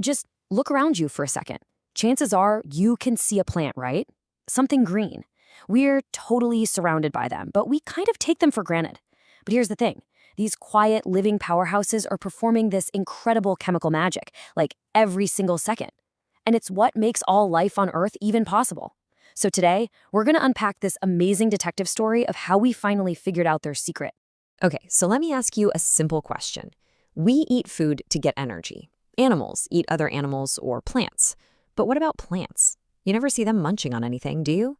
Just look around you for a second. Chances are you can see a plant, right? Something green. We're totally surrounded by them, but we kind of take them for granted. But here's the thing. These quiet, living powerhouses are performing this incredible chemical magic, like every single second. And it's what makes all life on Earth even possible. So today, we're going to unpack this amazing detective story of how we finally figured out their secret. Okay, so let me ask you a simple question. We eat food to get energy. Animals eat other animals or plants. But what about plants? You never see them munching on anything, do you?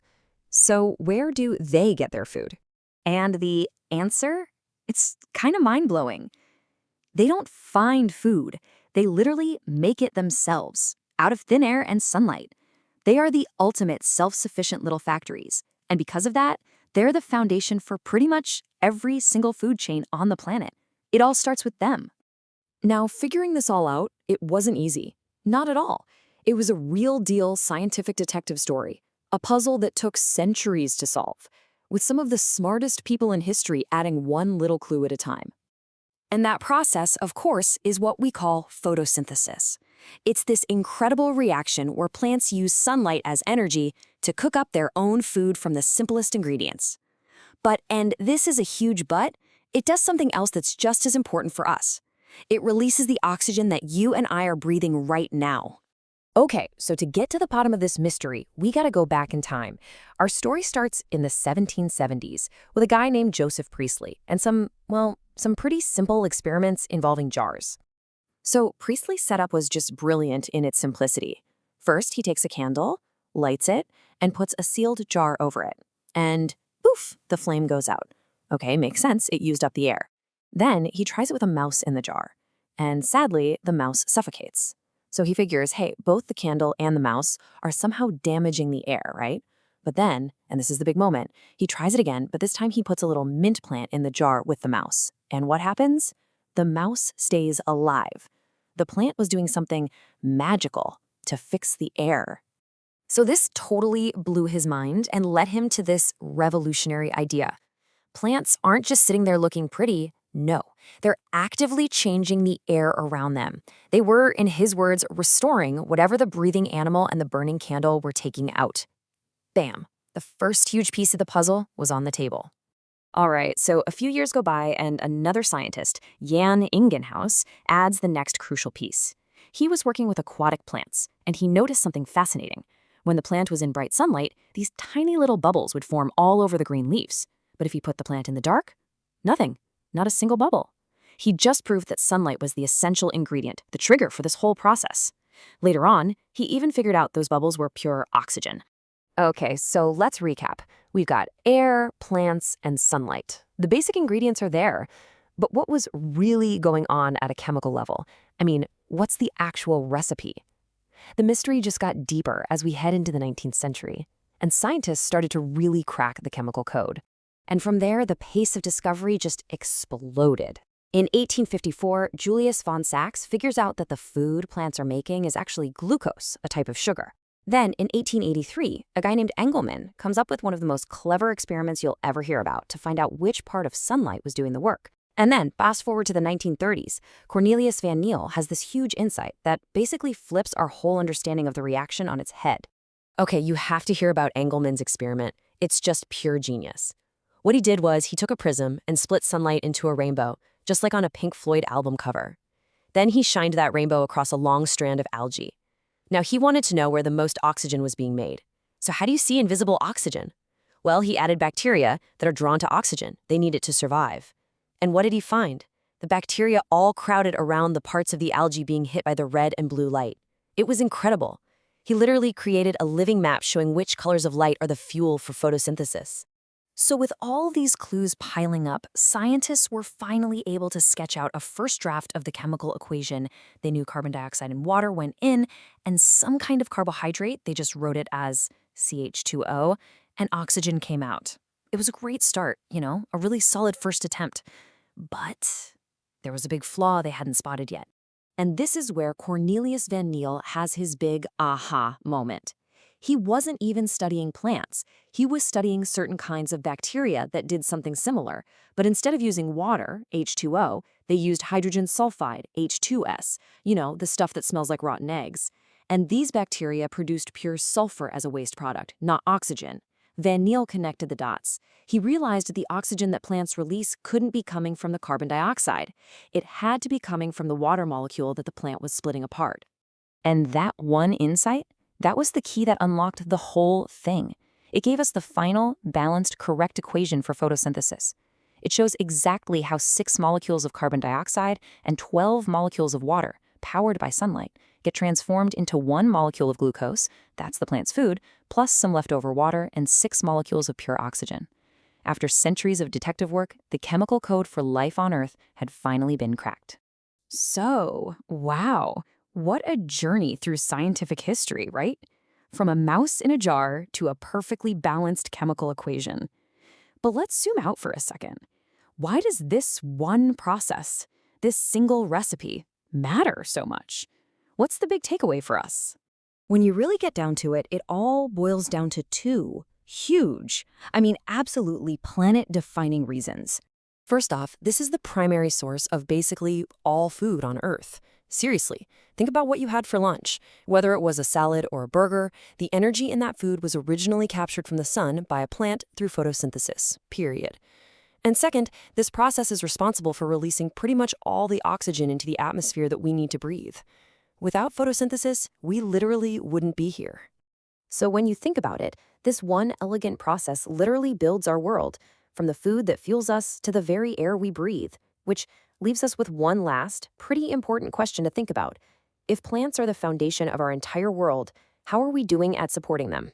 So where do they get their food? And the answer? It's kind of mind-blowing. They don't find food. They literally make it themselves, out of thin air and sunlight. They are the ultimate self-sufficient little factories. And because of that, they're the foundation for pretty much every single food chain on the planet. It all starts with them. Now, figuring this all out, it wasn't easy. Not at all. It was a real-deal scientific detective story, a puzzle that took centuries to solve, with some of the smartest people in history adding one little clue at a time. And that process, of course, is what we call photosynthesis. It's this incredible reaction where plants use sunlight as energy to cook up their own food from the simplest ingredients. But, and this is a huge but, it does something else that's just as important for us. It releases the oxygen that you and I are breathing right now. Okay, so to get to the bottom of this mystery, we gotta go back in time. Our story starts in the 1770s with a guy named Joseph Priestley and some pretty simple experiments involving jars. So Priestley's setup was just brilliant in its simplicity. First, he takes a candle, lights it, and puts a sealed jar over it. And poof, the flame goes out. Okay, makes sense, it used up the air. Then he tries it with a mouse in the jar. And sadly, the mouse suffocates. So he figures, hey, both the candle and the mouse are somehow damaging the air, right? But then, and this is the big moment, he tries it again, but this time he puts a little mint plant in the jar with the mouse. And what happens? The mouse stays alive. The plant was doing something magical to fix the air. So this totally blew his mind and led him to this revolutionary idea. Plants aren't just sitting there looking pretty. No, they're actively changing the air around them. They were, in his words, restoring whatever the breathing animal and the burning candle were taking out. Bam! The first huge piece of the puzzle was on the table. All right, so a few years go by and another scientist, Jan Ingenhouse, adds the next crucial piece. He was working with aquatic plants, and he noticed something fascinating. When the plant was in bright sunlight, these tiny little bubbles would form all over the green leaves. But if you put the plant in the dark, nothing. Not a single bubble. He just proved that sunlight was the essential ingredient, the trigger for this whole process. Later on, he even figured out those bubbles were pure oxygen. Okay, so let's recap. We've got air, plants, and sunlight. The basic ingredients are there. But what was really going on at a chemical level? I mean, what's the actual recipe? The mystery just got deeper as we head into the 19th century, and scientists started to really crack the chemical code. And from there, the pace of discovery just exploded. In 1854, Julius von Sachs figures out that the food plants are making is actually glucose, a type of sugar. Then, in 1883, a guy named Engelmann comes up with one of the most clever experiments you'll ever hear about to find out which part of sunlight was doing the work. And then, fast forward to the 1930s, Cornelius van Niel has this huge insight that basically flips our whole understanding of the reaction on its head. Okay, you have to hear about Engelmann's experiment. It's just pure genius. What he did was he took a prism and split sunlight into a rainbow, just like on a Pink Floyd album cover. Then he shined that rainbow across a long strand of algae. Now he wanted to know where the most oxygen was being made. So how do you see invisible oxygen? Well, he added bacteria that are drawn to oxygen. They need it to survive. And what did he find? The bacteria all crowded around the parts of the algae being hit by the red and blue light. It was incredible. He literally created a living map showing which colors of light are the fuel for photosynthesis. So with all these clues piling up, scientists were finally able to sketch out a first draft of the chemical equation. They knew carbon dioxide and water went in, and some kind of carbohydrate, they just wrote it as CH2O, and oxygen came out. It was a great start, a really solid first attempt. But there was a big flaw they hadn't spotted yet. And this is where Cornelius van Niel has his big aha moment. He wasn't even studying plants. He was studying certain kinds of bacteria that did something similar. But instead of using water, H2O, They used hydrogen sulfide, H2S, the stuff that smells like rotten eggs. And these bacteria produced pure sulfur as a waste product, not oxygen. Van Niel connected the dots. He realized that the oxygen that plants release couldn't be coming from the carbon dioxide. It had to be coming from the water molecule that the plant was splitting apart. And that one insight, that was the key that unlocked the whole thing. It gave us the final, balanced, correct equation for photosynthesis. It shows exactly how 6 molecules of carbon dioxide and 12 molecules of water, powered by sunlight, get transformed into 1 molecule of glucose, that's the plant's food, plus some leftover water and 6 molecules of pure oxygen. After centuries of detective work, the chemical code for life on Earth had finally been cracked. So, wow, what a journey through scientific history, right? From a mouse in a jar to a perfectly balanced chemical equation. But let's zoom out for a second. Why does this one process, this single recipe, matter so much? What's the big takeaway for us? When you really get down to it, it all boils down to 2 huge, absolutely planet-defining reasons. First off, this is the primary source of basically all food on Earth. Seriously, think about what you had for lunch. Whether it was a salad or a burger, the energy in that food was originally captured from the sun by a plant through photosynthesis, period. And second, this process is responsible for releasing pretty much all the oxygen into the atmosphere that we need to breathe. Without photosynthesis, we literally wouldn't be here. So when you think about it, this one elegant process literally builds our world, from the food that fuels us to the very air we breathe, which leaves us with one last, pretty important question to think about. If plants are the foundation of our entire world, how are we doing at supporting them?